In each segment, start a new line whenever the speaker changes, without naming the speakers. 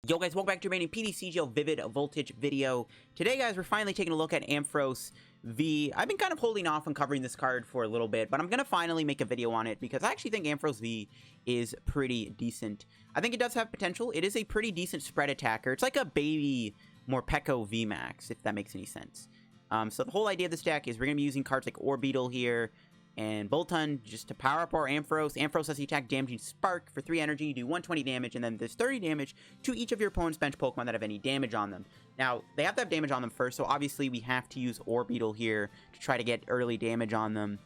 Yo guys, welcome back to a remaining PTCGO Vivid Voltage video. Today guys, we're finally taking a look at Ampharos V. I've been kind of holding off on covering this card for a little bit, but I'm going to finally make a video on it because I actually think Ampharos V is pretty decent. I think it does have potential. It is a pretty decent spread attacker. It's like a baby Morpeko VMAX, if that makes any sense. So the whole idea of this deck is we're going to be using cards like Orbeetle here and Boltund just to power up our Ampharos. Ampharos has the attack damaging Spark for 3 energy, do 120 damage, and then there's 30 damage to each of your opponent's bench Pokemon that have any damage on them. Now, they have to have damage on them first, so obviously we have to use Orbeetle here to try to get early damage on them.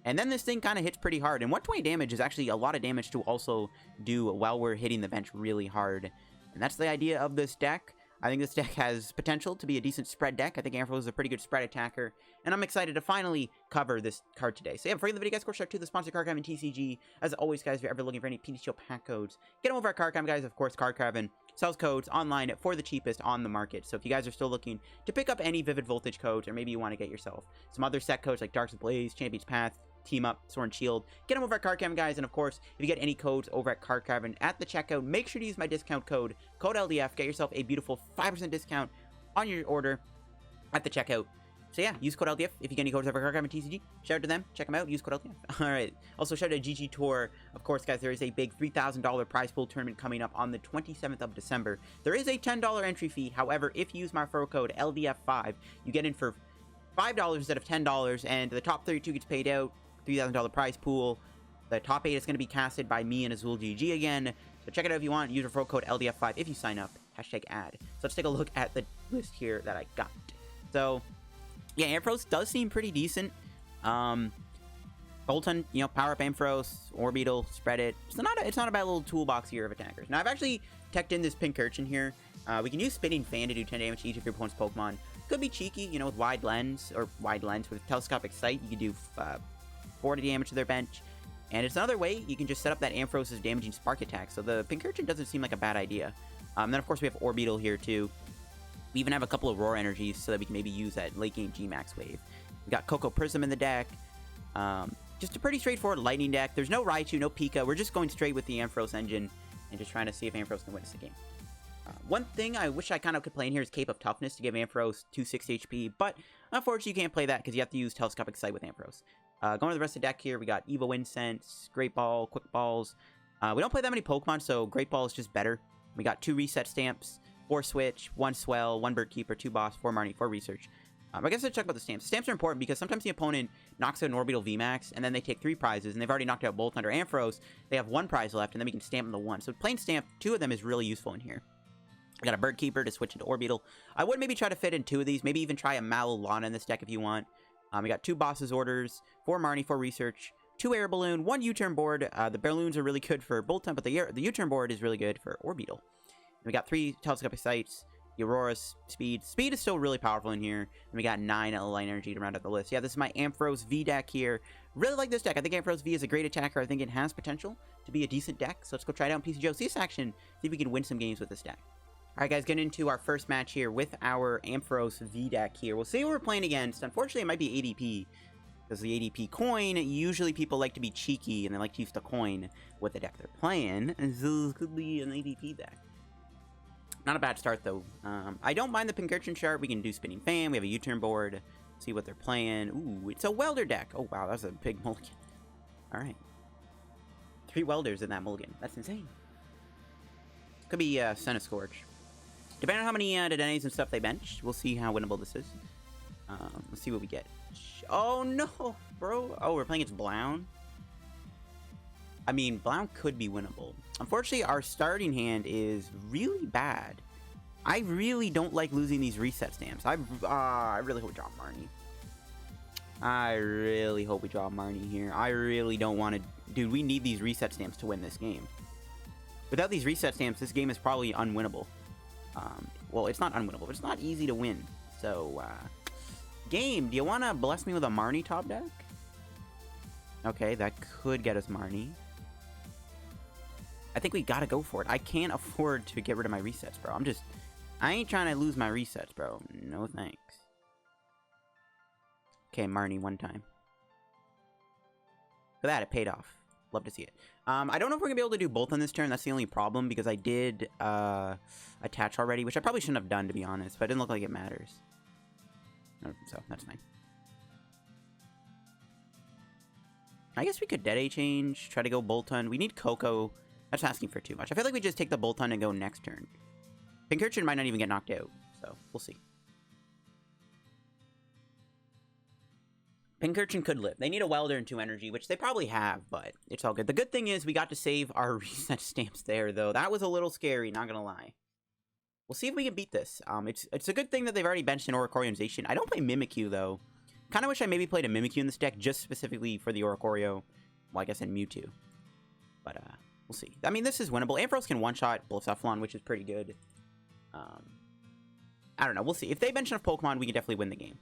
And then this thing kind of hits pretty hard, and 120 damage is actually a lot of damage to also do while we're hitting the bench really hard. And that's the idea of this deck. I think this deck has potential to be a decent spread deck. I think Ampharos is a pretty good spread attacker, and I'm excited to finally cover this card today. So yeah, before the video, guys, go shout out to the sponsor, Card Cavern TCG. As always, guys, if you're ever looking for any PTCGO pack codes, get them over at Card Cavern, guys. Of course, Card Cavern sells codes online for the cheapest on the market. So if you guys are still looking to pick up any Vivid Voltage codes, or maybe you want to get yourself some other set codes like Dark's Blaze, Champion's Path, Team Up, Sword and Shield, get them over at Card Cavern, guys. And of course, if you get any codes over at Card Cavern at the checkout, make sure to use my discount code LDF. Get yourself a beautiful 5% discount on your order at the checkout. So yeah, use code LDF if you get any codes over at Card Cavern TCG. Shout out to them, check them out, use code LDF. Alright, also shout out to GG Tour. Of course, guys, there is a big $3,000 prize pool tournament coming up on the 27th of December. There is a $10 entry fee. However, if you use my referral code LDF5, you get in for $5 instead of $10, and the top 32 gets paid out. $3,000 prize pool. The top 8 is going to be casted by me and Azul GG again. So check it out if you want. Use referral code LDF5 if you sign up. Hashtag ad. So let's take a look at the list here that I got. So yeah, Ampharos does seem pretty decent. Boltund, you know, power up Ampharos, Orbeetle, spread it. So it's not a bad little toolbox here of attackers. Now I've actually teched in this Pincurchin here. We can use Spinning Fan to do 10 damage to each of your opponent's Pokemon. Could be cheeky, you know, with wide lens with Telescopic Sight. You can do 40 damage to their bench. And it's another way you can just set up that Ampharos' damaging Spark attack. So the Pincurchin doesn't seem like a bad idea. Then of course we have Orbeetle here too. We even have a couple of Aurora Energies so that we can maybe use that late game G-Max wave. We got Koko Prism in the deck. Just a pretty straightforward Lightning deck. There's no Raichu, no Pika. We're just going straight with the Ampharos engine and just trying to see if Ampharos can win us the game. One thing I wish I kind of could play in here is Cape of Toughness to give Ampharos 260 HP, but unfortunately you can't play that because you have to use Telescopic Sight with Ampharos. Going to the rest of the deck here, we got Evo Incense, Great Ball, Quick Balls. We don't play that many Pokemon, so Great Ball is just better. We got 2 Reset Stamps, 4 Switch, 1 Swell, 1 Bird Keeper, 2 Boss, 4 Marnie, 4 Research. I guess let's talk about the stamps. Stamps are important because sometimes the opponent knocks out an Orbeetle VMAX, and then they take 3 prizes, and they've already knocked out Boltund or Ampharos. They have 1 prize left, and then we can stamp them to 1. So playing stamp, 2 of them is really useful in here. I got a Bird Keeper to switch into Orbeetle. I would maybe try to fit in 2 of these. Maybe even try a Malilana in this deck if you want. We got 2 Boss's Orders, 4 Marnie, 4 Research, 2 Air Balloon, 1 U-Turn Board. The balloons are really good for Boltund, but the U-Turn Board is really good for Orbeetle. And we got 3 Telescopic Sights, Aurora's Speed. Speed is still really powerful in here. And we got 9 Lightning Energy to round out the list. Yeah, this is my Ampharos V deck here. Really like this deck. I think Ampharos V is a great attacker. I think it has potential to be a decent deck. So let's go try it out in PTCGO. See this action. See if we can win some games with this deck. Alright guys, getting into our first match here with our Ampharos V deck here. We'll see who we're playing against. Unfortunately, it might be ADP. Because the ADP coin, usually people like to be cheeky and they like to use the coin with the deck they're playing. And so this could be an ADP deck. Not a bad start though. I don't mind the Pincurchin chart. We can do Spinning Fan. We have a U-Turn board. See what they're playing. Ooh, it's a welder deck. Oh wow, that's a big mulligan. Alright. 3 welders in that mulligan. That's insane. Could be Scorch. Depending on how many Dedennes and stuff they bench, we'll see how winnable this is. Let's see what we get. Oh no, bro. Oh, we're playing against Blown. I mean, Blown could be winnable. Unfortunately, our starting hand is really bad. I really don't like losing these reset stamps. I really hope we draw Marnie. I really hope we draw Marnie here. I really don't want to... Dude, we need these reset stamps to win this game. Without these reset stamps, this game is probably unwinnable. Well, it's not unwinnable, but it's not easy to win. So, game, do you want to bless me with a Marnie top deck? Okay, that could get us Marnie. I think we gotta go for it. I can't afford to get rid of my resets, bro. I ain't trying to lose my resets, bro. No thanks. Okay, Marnie one time. For that, it paid off. Love to see it. I don't know if we're going to be able to do both on this turn. That's the only problem, because I did attach already, which I probably shouldn't have done, to be honest, but it didn't look like it matters. So, that's fine. I guess we could DAA change, try to go Boltund. We need Koko. That's asking for too much. I feel like we just take the Boltund and go next turn. Pincurchin might not even get knocked out, so we'll see. Pincurchin could live. They need a Welder and 2 energy, which they probably have, but it's all good. The good thing is we got to save our reset stamps there, though. That was a little scary, not gonna lie. We'll see if we can beat this. It's a good thing that they've already benched an Oricorio. I don't play Mimikyu, though. Kind of wish I maybe played a Mimikyu in this deck, just specifically for the Oricorio. Well, I guess in Mewtwo. But, we'll see. I mean, this is winnable. Ampharos can one-shot Blacephalon, which is pretty good. I don't know. We'll see. If they bench enough Pokemon, we can definitely win the game.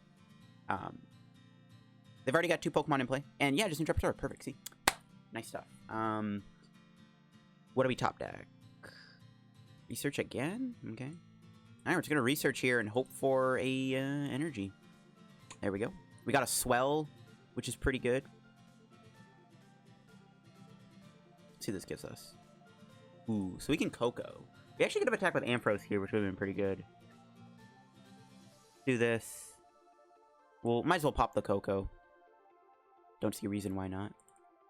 They've already got 2 Pokemon in play. And yeah, just Intrepidor. Perfect. See? Nice stuff. What do we top deck? Research again? Okay. Alright, we're just going to research here and hope for a energy. There we go. We got a Swell, which is pretty good. Let's see what this gives us. Ooh, so we can Koko. We actually could have attacked with Ampharos here, which would have been pretty good. Do this. Well, might as well pop the Koko. Don't see a reason why not.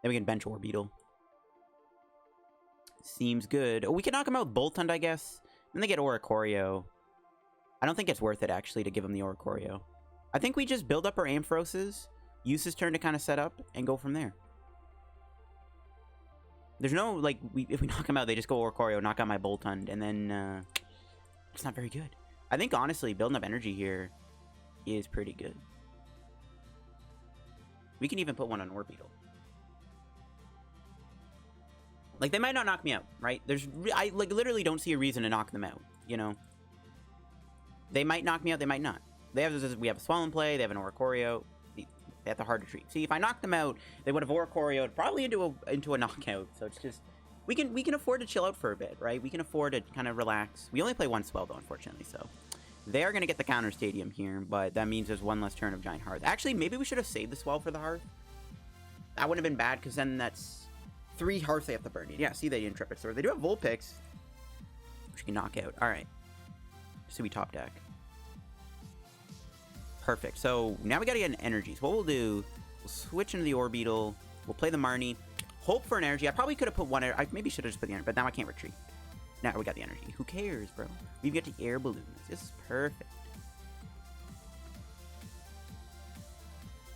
Then we can bench Orbeetle. Seems good. Oh, we can knock him out with Boltund, I guess. Then they get Oricorio. I don't think it's worth it, actually, to give him the Oricorio. I think we just build up our Ampharoses, use his turn to kind of set up, and go from there. There's no, like, if we knock him out, they just go Oricorio, knock out my Boltund, and then, it's not very good. I think, honestly, building up energy here is pretty good. We can even put one on Orbeetle. Like, they might not knock me out, right? I, like, literally don't see a reason to knock them out, you know? They might knock me out, they might not. We have a Swell in play, they have an Oricorio. They have the hard to treat. See, if I knocked them out, they would have Oricorio'd probably into a knockout. So it's just, we can afford to chill out for a bit, right? We can afford to kind of relax. We only play 1 Swell, though, unfortunately, so... They're going to get the counter stadium here, but that means there's 1 less turn of Giant Hearth. Actually, maybe we should have saved the Swell for the Hearth. That wouldn't have been bad, because then that's 3 Hearths they have to burn. Yeah, see, they Intrepid Sword. They do have Vulpix, which can knock out. All right. So we top deck. Perfect. So now we got to get an energy. So what we'll do, we'll switch into the Orbeetle. We'll play the Marnie. Hope for an energy. I probably could have put one. I maybe should have just put the energy, but now I can't retreat. Now we got the energy. Who cares, bro? We get the Air Balloons. This is perfect.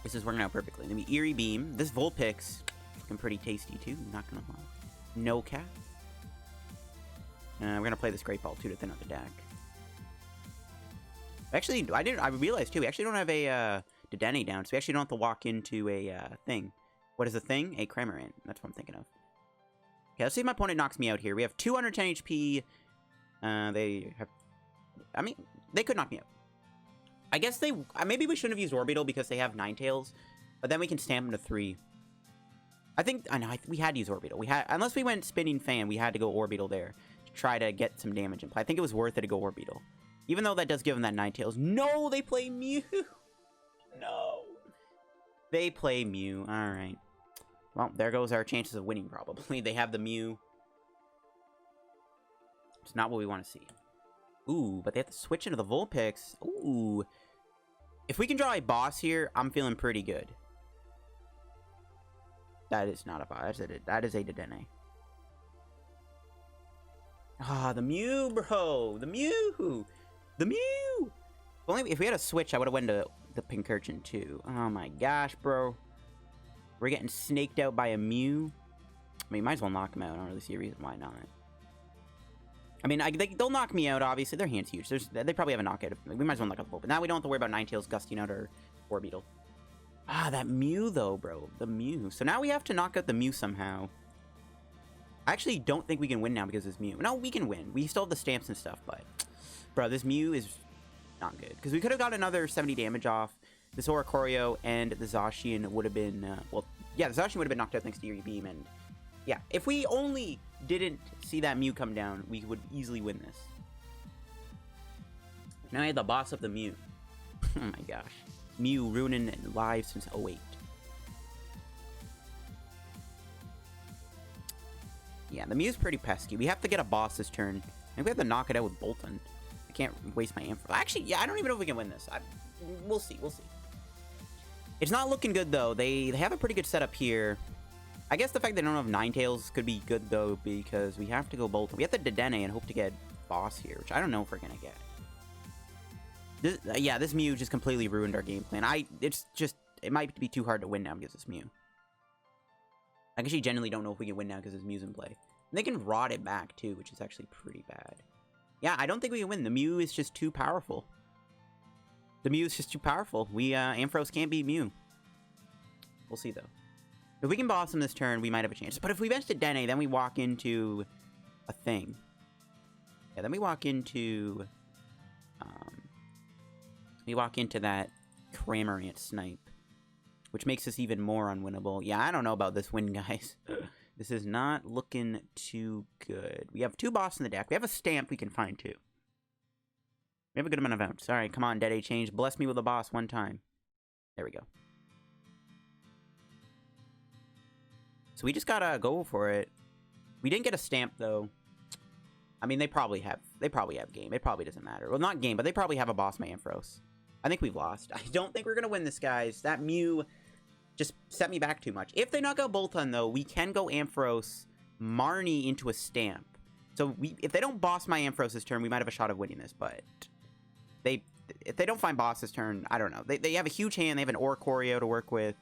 This is working out perfectly. Then we Eerie Beam. This Vulpix looking pretty tasty too. Not gonna lie. No cap. We're gonna play this Great Ball too to thin out the deck. Actually, I realized too. We actually don't have a Dedenne down, so we actually don't have to walk into a thing. What is the thing? A Cramorant. That's what I'm thinking of. Okay, let's see if my opponent knocks me out here. We have 210 HP. They have... I mean, they could knock me out. I guess they... maybe we shouldn't have used Orbeetle because they have Ninetales. But then we can stamp them to 3. I think... I know, we had to use Orbeetle. Unless we went Spinning Fan, we had to go Orbeetle there to try to get some damage in play. I think it was worth it to go Orbeetle. Even though that does give them that Ninetales. No, they play Mew! No. They play Mew. Alright. Well, there goes our chances of winning, probably. They have the Mew. It's not what we want to see. Ooh, but they have to switch into the Vulpix. Ooh. If we can draw a boss here, I'm feeling pretty good. That is not a boss. That is a Dedenne. Ah, the Mew, bro. The Mew. The Mew. If we had a switch, I would have went to the Pincurchin too. Oh my gosh, bro. We're getting snaked out by a Mew. I mean, might as well knock him out. I don't really see a reason why not. I mean, they'll knock me out, obviously. Their hand's huge. They probably have a knockout. We might as well knock out the Bull. But now we don't have to worry about Ninetales gusting out our Orbeetle. Ah, that Mew, though, bro. The Mew. So now we have to knock out the Mew somehow. I actually don't think we can win now because of this Mew. No, we can win. We still have the stamps and stuff, but... Bro, this Mew is not good. Because we could have got another 70 damage off. This Oricorio and the Zacian would have been... well, yeah, the Zacian would have been knocked out thanks to Eerie Beam. And yeah, if we only didn't see that Mew come down, we would easily win this. Now I had the boss of the Mew. Oh my gosh. Mew ruining lives since 08. Yeah, the Mew's pretty pesky. We have to get a boss this turn. Maybe we have to knock it out with Boltund. I can't waste my Ampharos. Actually, yeah, I don't even know if we can win this. We'll see. We'll see. It's not looking good, though. They have a pretty good setup here. I guess the fact they don't have Ninetales could be good, though, because we have to go Boltund. We have to Dedenne and hope to get boss here, which I don't know if we're going to get. Yeah, this Mew just completely ruined our game plan. It might be too hard to win now because this Mew. I actually genuinely don't know if we can win now because this Mew's in play. And they can rot it back, too, which is actually pretty bad. Yeah, I don't think we can win. The Mew is just too powerful. The Mew is just too powerful. Ampharos can't beat Mew. We'll see, though. If we can boss him this turn, we might have a chance. But if we bench to Dedenne, then we walk into a thing. Yeah, then we walk into... we walk into that Cramorant Snipe, which makes us even more unwinnable. Yeah, I don't know about this win, guys. This is not looking too good. We have 2 boss in the deck. We have a stamp we can find, too. We have a good amount of votes. All right, come on, Dedenne change. Bless me with a boss one time. There we go. So we just gotta go for it. We didn't get a stamp, though. I mean, they probably have game. It probably doesn't matter. Well, not game, but they probably have a boss, my Ampharos. I think we've lost. I don't think we're gonna win this, guys. That Mew just set me back too much. If they knock out Boltund, though, we can go Ampharos, Marnie into a stamp. So if they don't boss my Ampharos this turn, we might have a shot of winning this, but if they don't find boss this turn, I don't know. They have a huge hand. They have an Oricorio to work with.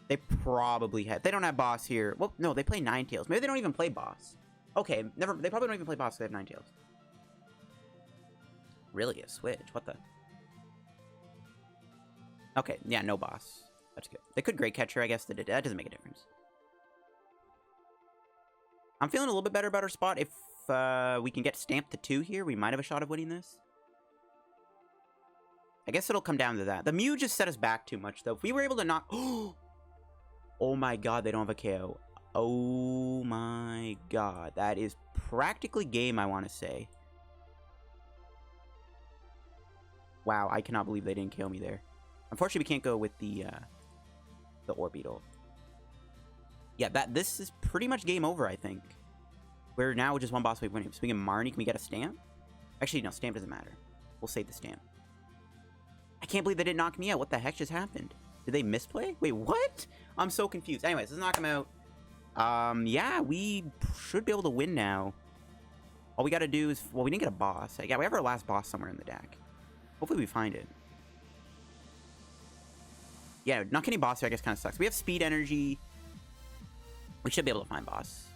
They probably have... They don't have boss here. Well, no, they play Ninetales. Maybe they don't even play boss. Okay, never... They probably don't even play boss because they have Ninetales. Really? A switch? What the... Okay, yeah, no boss. That's good. They could Great Catcher, I guess. That doesn't make a difference. I'm feeling a little bit better about our spot. If we can get Stamped to 2 here, we might have a shot of winning this. I guess it'll come down to that. The Mew just set us back too much, though. If we were able to knock... Oh my god, they don't have a KO. Oh my god. That is practically game, I want to say. Wow, I cannot believe they didn't KO me there. Unfortunately, we can't go with the Orbeetle. Yeah, this is pretty much game over, I think. We're now just one boss away from winning. Speaking of Marnie, can we get a stamp? Actually, no, stamp doesn't matter. We'll save the stamp. I can't believe they didn't knock me out. What the heck just happened? Did they misplay? Wait, what? I'm so confused. Anyways, let's knock him out. Yeah, we should be able to win now. All we gotta do is... Well, we didn't get a boss. Yeah, we have our last boss somewhere in the deck. Hopefully we find it. Yeah, not getting boss here, I guess, kind of sucks. We have speed energy. We should be able to find boss.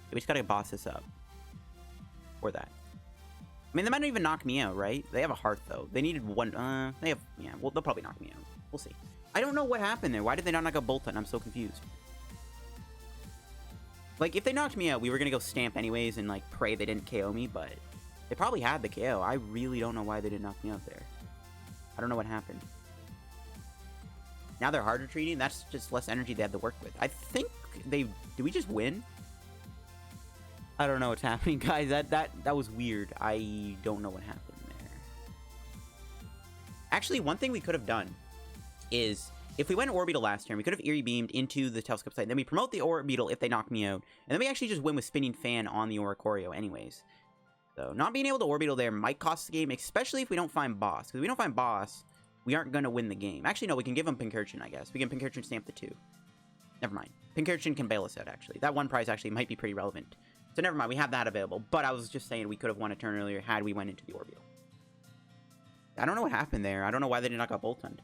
Yeah, we just gotta boss this up. Or that. I mean, they might not even knock me out, right? They have a heart, though. They needed one... They have... Yeah, well, they'll probably knock me out. We'll see. I don't know what happened there. Why did they not knock out Boltund? I'm so confused. Like, if they knocked me out, we were gonna go stamp anyways and, like, pray they didn't KO me, but... They probably had the KO. I really don't know why they didn't knock me out there. I don't know what happened. Now they're harder treating. That's just less energy they had to work with. I think they... Did we just win? I don't know what's happening, guys. That was weird. I don't know what happened there. Actually, one thing we could have done is... If we went Orbeetle last turn, we could have Eerie Beamed into the Telescopic Sight. Then we promote the Orbeetle if they knock me out. And then we actually just win with Spinning Fan on the Oricorio anyways. So, not being able to Orbeetle there might cost the game, especially if we don't find boss. Because if we don't find boss, we aren't going to win the game. Actually, no, we can give them Pincurchin, I guess. We can Pincurchin stamp the 2. Never mind. Pincurchin can bail us out, actually. That one prize actually might be pretty relevant. So, never mind. We have that available. But I was just saying we could have won a turn earlier had we went into the Orbeetle. I don't know what happened there. I don't know why they did not got Boltund.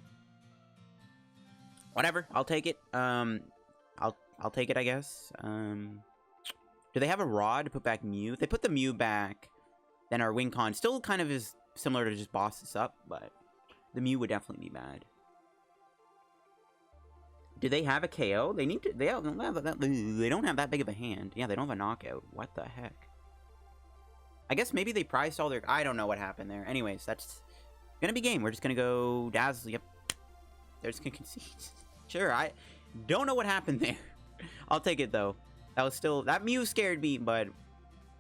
Whatever. I'll take it. I'll take it, I guess. Do they have a rod to put back Mew? If they put the Mew back, then our win con still kind of is similar to just boss this up, but the Mew would definitely be bad. Do they have a KO? They need to. They don't have that big of a hand. Yeah, they don't have a knockout. What the heck? I guess maybe they priced all their... I don't know what happened there. Anyways, that's gonna be game. We're just gonna go Dazzle. Yep. They're just gonna concede. Sure, I don't know what happened there. I'll take it, though. That was still... That Mew scared me, but...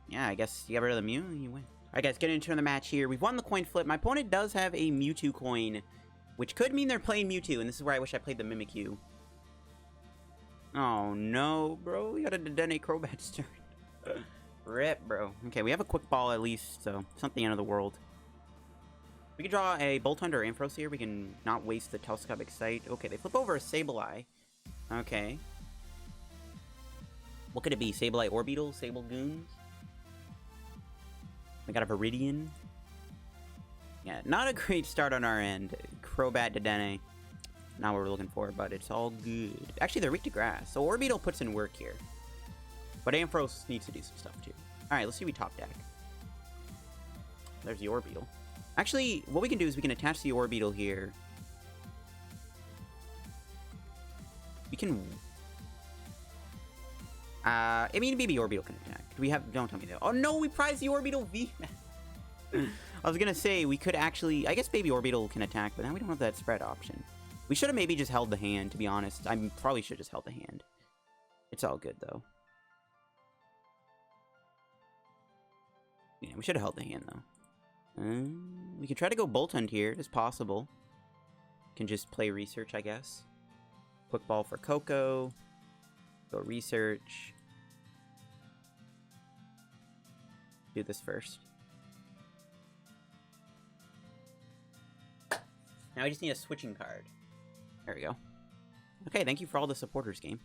Yeah, I guess you get rid of the Mew, you win. Alright, guys, getting into the match here. We've won the coin flip. My opponent does have a Mewtwo coin, which could mean they're playing Mewtwo, and this is where I wish I played the Mimikyu. Oh, no, bro. We got a Dedenne Crobat's turn. Rip, bro. Okay, we have a quick ball at least, so it's not the end of the world. We can draw a Boltund or Ampharos here. We can not waste the Telescopic Sight. Okay, they flip over a Sableye. Okay. What could it be? Sableye Orbeetle? Sablegoons? We got a Viridian. Yeah, not a great start on our end. Crobat, Dedenne. Not what we're looking for, but it's all good. Actually, they're weak to grass, so Orbeetle puts in work here. But Ampharos needs to do some stuff, too. Alright, let's see we top deck. There's the Orbeetle. Actually, what we can do is we can attach the Orbeetle here. We can... I mean, maybe Orbeetle can attack. Do we have... Don't tell me that. Oh, no, we prized the Orbeetle VMAX. I was gonna say, we could actually... I guess baby Orbeetle can attack, but now we don't have that spread option. We should have maybe just held the hand, to be honest. I probably should have just held the hand. It's all good, though. Yeah, we should have held the hand, though. We can try to go Boltund here. It's possible. Can just play Research, I guess. Quick ball for Koko. Go Research. Do this first. Now I just need a switching card. There we go. Okay, thank you for all the supporters, game.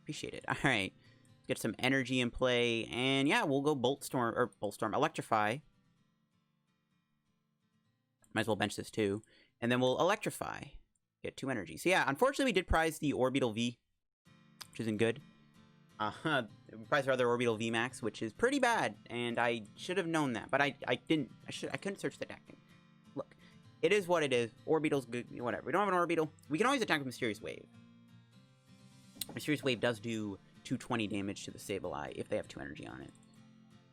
Appreciate it. Alright. Let's get some energy in play. And yeah, we'll go Boltstorm, Electrify. Might as well bench this too. And then we'll Electrify. Get 2 energy. So yeah, unfortunately we did prize the Orbeetle V, which isn't good. We prized our other Orbeetle VMAX, which is pretty bad. And I should have known that. But I couldn't search the deck. Look. It is what it is. Orbeetle's good. Whatever. We don't have an Orbeetle. We can always attack with Mysterious Wave. Mysterious Wave does do 220 damage to the Sableye if they have 2 energy on it.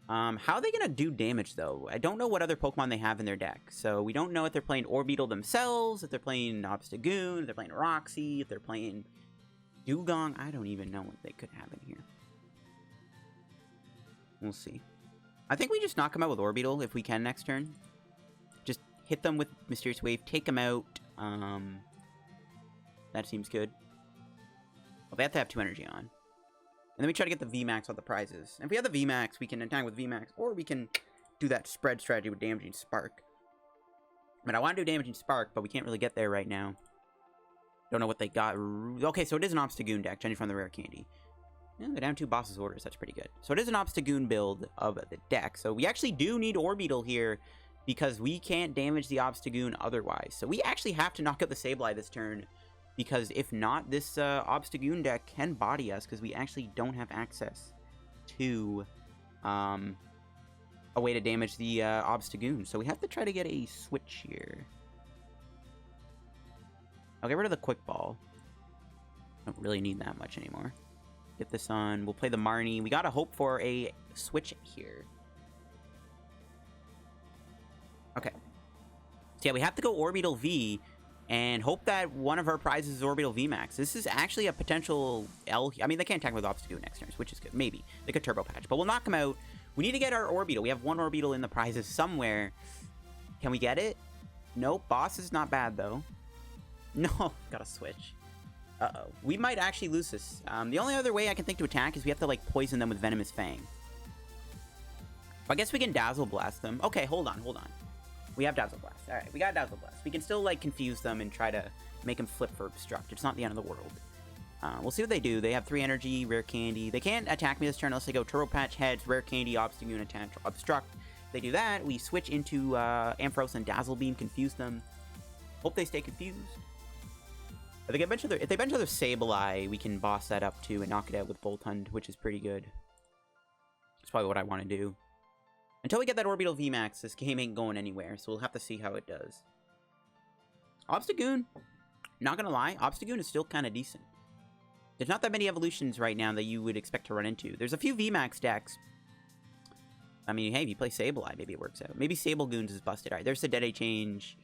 How are they going to do damage, though? I don't know what other Pokemon they have in their deck. So we don't know if they're playing Orbeetle themselves, if they're playing Obstagoon, if they're playing Roxy, if they're playing Dugong. I don't even know what they could have in here. We'll see. I think we just knock them out with Orbeetle if we can next turn. Just hit them with Mysterious Wave, take them out. That seems good. Well, they have to have 2 energy on. And then we try to get the VMAX on the prizes. And if we have the VMAX, we can attack with VMAX, or we can do that spread strategy with Damaging Spark. I mean, I want to do Damaging Spark, but we can't really get there right now. Don't know what they got. Okay, so it is an Obstagoon deck, judging from the rare candy. Yeah, they're down 2 bosses orders. That's pretty good. So it is an Obstagoon build of the deck. So we actually do need Orbeetle here, because we can't damage the Obstagoon otherwise. So we actually have to knock out the Sableye this turn, because if not, this Obstagoon deck can body us, because we actually don't have access to a way to damage the Obstagoon. So we have to try to get a switch here. I'll get rid of the Quick Ball. Don't really need that much anymore. Get this on. We'll play the Marnie. We gotta hope for a switch here. Okay. So yeah, we have to go Orbeetle V and hope that one of our prizes is Orbeetle VMAX. This is actually a potential L. I mean, they can't attack with Obstagoon next turn, which is good. Maybe. They could Turbo Patch, but we'll knock them out. We need to get our Orbeetle. We have 1 Orbeetle in the prizes somewhere. Can we get it? Nope. Boss is not bad, though. No. Gotta switch. Uh-oh. We might actually lose this. The only other way I can think to attack is we have to, like, poison them with Venomous Fang. I guess we can Dazzle Blast them. Okay, hold on. We have Dazzle Blast. Alright, we got Dazzle Blast. We can still, like, confuse them and try to make them flip for Obstruct. It's not the end of the world. We'll see what they do. They have 3 energy, Rare Candy. They can't attack me this turn unless they go Turbo Patch, Heads, Rare Candy, Obstagoon, Attack, Obstruct. If they do that, we switch into Ampharos and Dazzle Beam, confuse them. Hope they stay confused. If they bench other Sableye, we can boss that up too and knock it out with Boltund, which is pretty good. That's probably what I want to do. Until we get that Orbeetle VMAX, this game ain't going anywhere, so we'll have to see how it does. Obstagoon, not gonna lie, Obstagoon is still kind of decent. There's not that many evolutions right now that you would expect to run into. There's a few VMAX decks. I mean, hey, if you play Sableye, maybe it works out. Maybe Sablegoons is busted. Alright, there's the Dedenne change,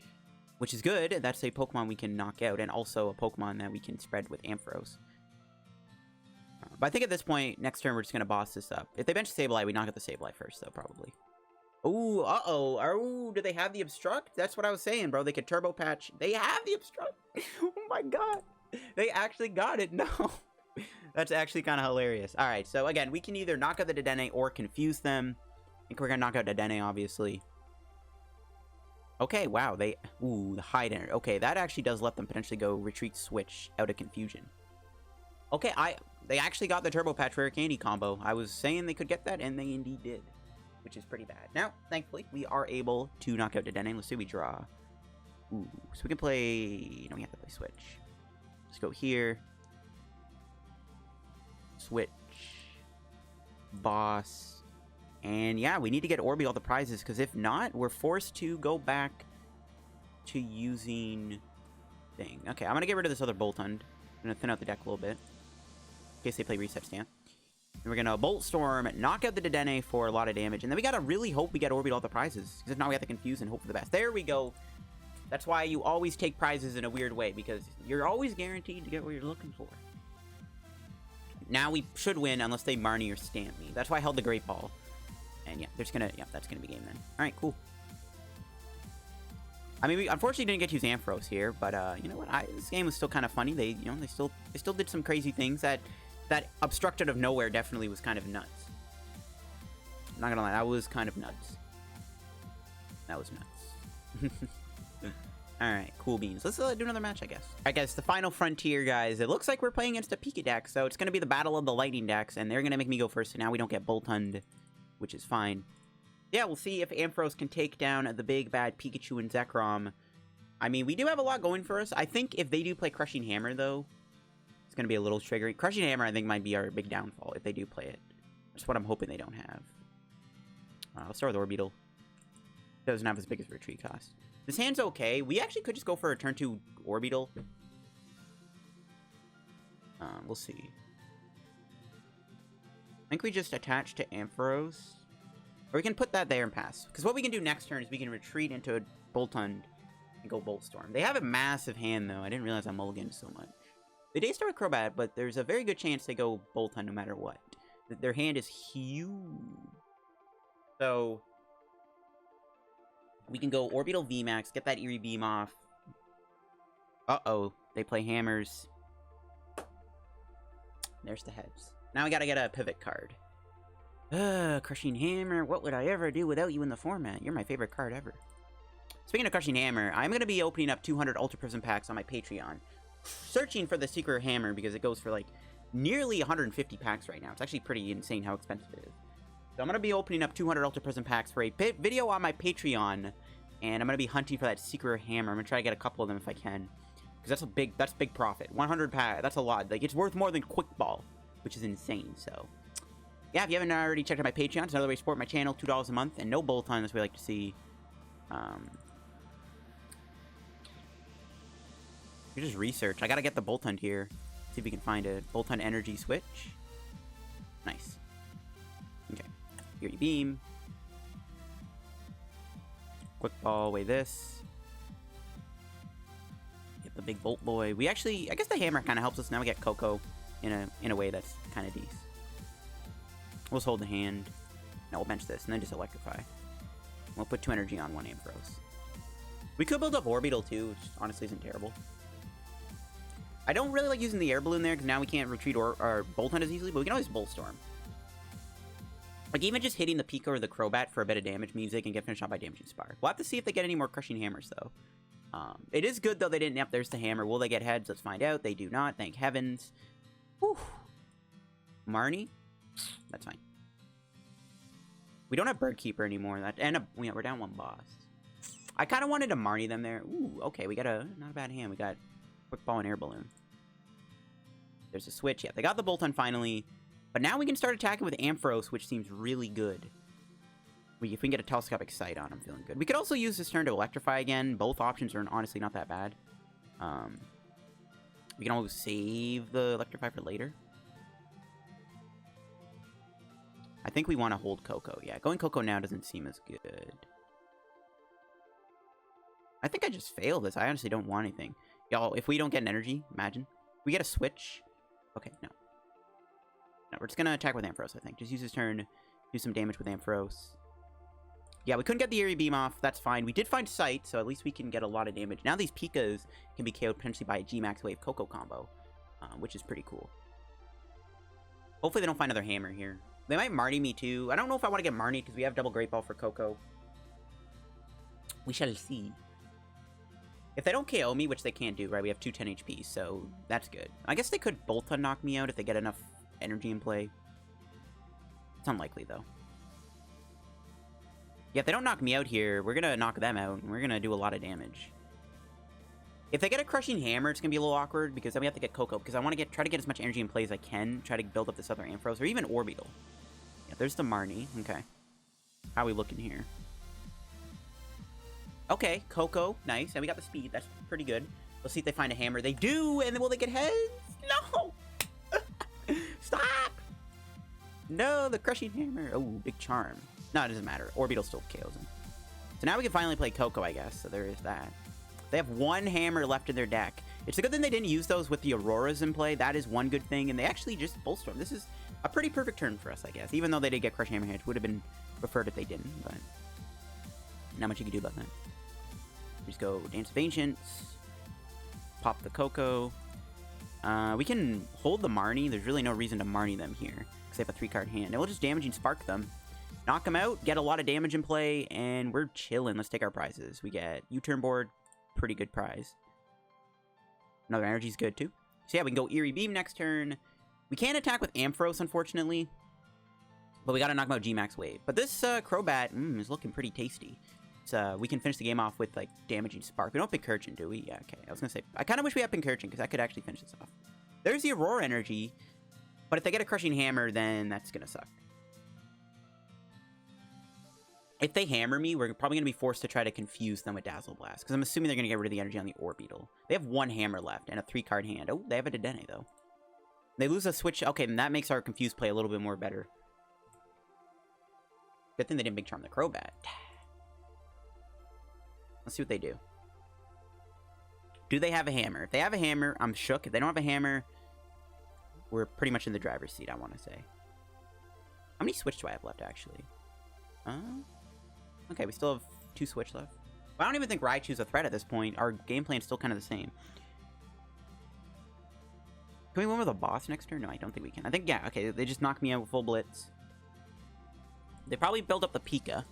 which is good. That's a Pokemon we can knock out, and also a Pokemon that we can spread with Ampharos. But I think at this point, next turn, we're just gonna boss this up. If they bench Sableye, we knock out the Sableye first, though, probably. Ooh, uh-oh. Oh, do they have the Obstruct? That's what I was saying, bro. They could Turbo Patch. They have the Obstruct. Oh, my God. They actually got it. No. That's actually kind of hilarious. All right, so again, we can either knock out the Dedenne or confuse them. I think we're going to knock out Dedenne, obviously. Okay, wow, ooh, the hide energy. Okay, that actually does let them potentially go retreat switch out of confusion. Okay, they actually got the Turbo Patch Rare Candy combo. I was saying they could get that, and they indeed did, which is pretty bad. Now, thankfully, we are able to knock out Dedenne. Let's see what we draw. Ooh, so we can play... No, we have to play switch. Let's go here. Switch. Boss. And yeah, we need to get Orbeetle all the prizes, because if not, we're forced to go back to using... Thing. Okay, I'm going to get rid of this other Boltund. I'm going to thin out the deck a little bit, in case they play Reset Stamp. And we're going to Bolt Storm, knock out the Dedenne for a lot of damage, and then we got to really hope we get Orbeetle all the prizes, because if not, we have to confuse and hope for the best. There we go. That's why you always take prizes in a weird way, because you're always guaranteed to get what you're looking for. Now we should win unless they Marnie or Stamp me. That's why I held the Great Ball. And yeah, that's gonna be game then. Alright, cool. I mean, we unfortunately didn't get to use Ampharos here, but you know what? This game was still kind of funny. They still did some crazy things. That obstructed of nowhere definitely was kind of nuts. I'm not gonna lie, that was kind of nuts. That was nuts. Alright, cool beans. Let's do another match, I guess. Alright, guys, the final frontier, guys. It looks like we're playing against a Pika deck, so it's going to be the battle of the Lightning decks, and they're going to make me go first, so now we don't get Boltund, which is fine. Yeah, we'll see if Ampharos can take down the big bad Pikachu and Zekrom. I mean, we do have a lot going for us. I think if they do play Crushing Hammer, though, it's going to be a little triggering. Crushing Hammer, I think, might be our big downfall if they do play it. That's what I'm hoping they don't have. Let's start with Orbeetle. Doesn't have as big as retreat cost. This hand's okay. We actually could just go for a turn 2 Orbeetle. We'll see. I think we just attach to Ampharos. Or we can put that there and pass. Because what we can do next turn is we can retreat into a Boltund and go Bolt Storm. They have a massive hand, though. I didn't realize I mulliganed so much. They did start with Crobat, but there's a very good chance they go Boltund no matter what. Their hand is huge. So... we can go Orbeetle VMAX, get that Eerie Beam off. Uh-oh, they play hammers. There's the heads. Now we gotta get a pivot card. Crushing Hammer, what would I ever do without you in the format? You're my favorite card ever. Speaking of Crushing Hammer, I'm gonna be opening up 200 Ultra Prism packs on my Patreon. Searching for the Secret Hammer, because it goes for like nearly 150 packs right now. It's actually pretty insane how expensive it is. So I'm going to be opening up 200 Ultra Prism packs for a video on my Patreon, and I'm going to be hunting for that Secret Hammer. I'm going to try to get a couple of them if I can, because that's big profit. 100 pack, that's a lot. Like, it's worth more than Quick Ball, which is insane. So yeah, if you haven't already checked out my Patreon, it's another way to support my channel. $2 a month, and no Boltund, that's what we like to see. You just research. I got to get the Boltund here. See if we can find a Boltund Energy switch. Nice. Okay. Eerie Beam. Quick Ball, away this. Get the big Bolt Boy. We actually, I guess the hammer kind of helps us. Now we get Koko in a way that's kind of decent. We'll just hold the hand. Now we'll bench this and then just electrify. We'll put 2 energy on one Ampharos. We could build up Orbeetle too, which honestly isn't terrible. I don't really like using the Air Balloon there because now we can't retreat or Boltund as easily, but we can always Bolt Storm. Like, even just hitting the Pika or the Crobat for a bit of damage means they can get finished off by Damaging Spire. We'll have to see if they get any more Crushing Hammers, though. It is good, though, they didn't... Yep, there's the hammer. Will they get heads? Let's find out. They do not. Thank heavens. Whew. Marnie? That's fine. We don't have Bird Keeper anymore. We're down 1 boss. I kind of wanted to Marnie them there. Ooh, okay, we got not a bad hand. We got Quick Ball and Air Balloon. There's a switch. Yeah, they got the Boltund finally. But now we can start attacking with Ampharos, which seems really good. If we can get a Telescopic Sight on, I'm feeling good. We could also use this turn to Electrify again. Both options are honestly not that bad. We can always save the Electrify for later. I think we want to hold Koko. Yeah, going Koko now doesn't seem as good. I think I just failed this. I honestly don't want anything. Y'all, if we don't get an energy, imagine. We get a switch. Okay, no. No, we're just going to attack with Ampharos, I think. Just use his turn, do some damage with Ampharos. Yeah, we couldn't get the Eerie Beam off. That's fine. We did find Sight, so at least we can get a lot of damage. Now these Pikas can be KO'd potentially by a G-Max Wave Koko combo, which is pretty cool. Hopefully they don't find another hammer here. They might Marnie me too. I don't know if I want to get Marnie because we have double Great Ball for Koko. We shall see. If they don't KO me, which they can't do, right? We have 210 HP, so that's good. I guess they could Boltund knock me out if they get enough energy in play. It's unlikely, though. Yeah, if they don't knock me out here, we're going to knock them out, and we're going to do a lot of damage. If they get a Crushing Hammer, it's going to be a little awkward, because then we have to get Koko, because I want to try to get as much energy in play as I can, try to build up this other Ampharos, or even Orbeetle. Yeah, there's the Marnie. Okay. How are we looking here? Okay, Koko, nice, and we got the speed. That's pretty good. Let's see if they find a hammer. They do, and then will they get heads? No! Stop! No, the Crushing Hammer. Oh, big charm. No, it doesn't matter. Orbeetle still KOs him. So now we can finally play Koko, I guess. So there is that. They have one hammer left in their deck. It's a good thing they didn't use those with the Auroras in play. That is one good thing. And they actually just Bullstorm. This is a pretty perfect turn for us, I guess. Even though they did get Crushing Hammer here, it would have been preferred if they didn't. But not much you can do about that. Just go Dance of Ancients. Pop the Koko. We can hold the Marnie. There's really no reason to Marnie them here, because they have a 3-card hand. And we'll just Damaging Spark them. Knock them out, get a lot of damage in play, and we're chilling. Let's take our prizes. We get U-Turn Board. Pretty good prize. Another Energy's good, too. So yeah, we can go Eerie Beam next turn. We can't attack with Ampharos, unfortunately. But we gotta knock him out G-Max Wave. But this Crobat is looking pretty tasty. So we can finish the game off with, like, Damaging Spark. We don't have Pincurchin, do we? Yeah, okay. I was gonna say, I kind of wish we had Pincurchin, because I could actually finish this off. There's the Aurora Energy. But if they get a Crushing Hammer, then that's gonna suck. If they hammer me, we're probably going to be forced to try to confuse them with Dazzle Blast, because I'm assuming they're going to get rid of the energy on the Orbeetle. They have one hammer left and a 3-card hand. Oh, they have a Dedenne, though. They lose a switch. Okay, and that makes our confused play a little bit more better. Good thing they didn't Big Charm the Crobat. Let's see what they do. Do they have a hammer? If they have a hammer, I'm shook. If they don't have a hammer, we're pretty much in the driver's seat, I want to say. How many switch do I have left, actually? Okay, we still have 2 switch left. I don't even think Raichu's a threat at this point. Our game plan's still kind of the same. Can we win with a boss next turn? No, I don't think we can. I think, yeah, okay, they just knocked me out with full blitz. They probably built up the Pika.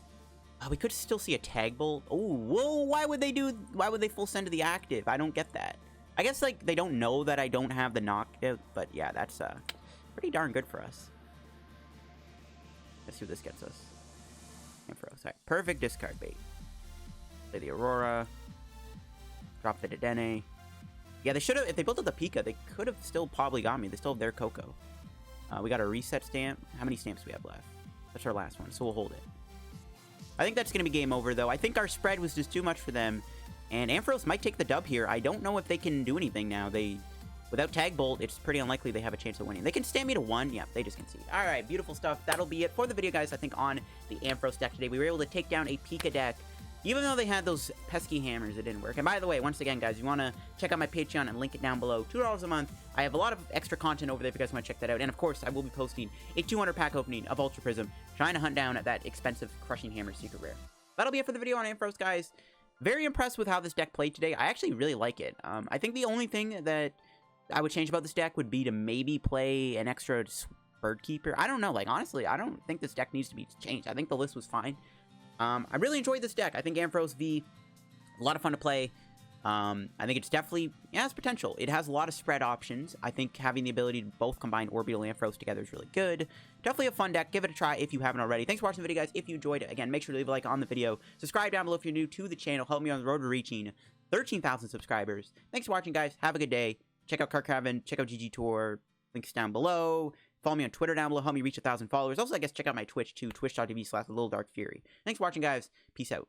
We could still see a Tag Bolt. Oh, whoa, why would they full send to the active? I don't get that. I guess, like, they don't know that I don't have the knockout, but yeah, that's pretty darn good for us. Let's see what this gets us. Ampharos. Right. Perfect discard bait. Play the Aurora. Drop the Dedenne. Yeah, they should have, if they built up the Pika, they could have still probably got me. They still have their Koko. We got a Reset Stamp. How many stamps do we have left? That's our last one, so we'll hold it. I think that's going to be game over, though. I think our spread was just too much for them. And Ampharos might take the dub here. I don't know if they can do anything now. Without Tag Bolt, it's pretty unlikely they have a chance of winning. They can stand me to 1. Yeah, they just concede. All right, beautiful stuff. That'll be it for the video, guys, I think, on the Ampharos deck today. We were able to take down a Pika deck. Even though they had those pesky hammers, it didn't work. And by the way, once again, guys, you want to check out my Patreon and link it down below. $2 a month. I have a lot of extra content over there if you guys want to check that out. And, of course, I will be posting a 200-pack opening of Ultra Prism, trying to hunt down that expensive Crushing Hammer secret rare. That'll be it for the video on Ampharos, guys. Very impressed with how this deck played today. I actually really like it. I think the only thing that I would change about this deck would be to maybe play an extra Bird Keeper. I don't know. Like, honestly, I don't think this deck needs to be changed. I think the list was fine. I really enjoyed this deck. I think Ampharos V, a lot of fun to play. I think it's definitely, it has potential. It has a lot of spread options. I think having the ability to both combine Orbeetle and Ampharos together is really good. Definitely a fun deck. Give it a try if you haven't already. Thanks for watching the video, guys. If you enjoyed it, again, make sure to leave a like on the video. Subscribe down below if you're new to the channel. Help me on the road to reaching 13,000 subscribers. Thanks for watching, guys. Have a good day. Check out Carcraven. Check out GG Tour. Links down below. Follow me on Twitter down below. Help me reach 1,000 followers. Also, I guess check out my Twitch too. Twitch.tv/LittleDarkFury. Thanks for watching, guys. Peace out.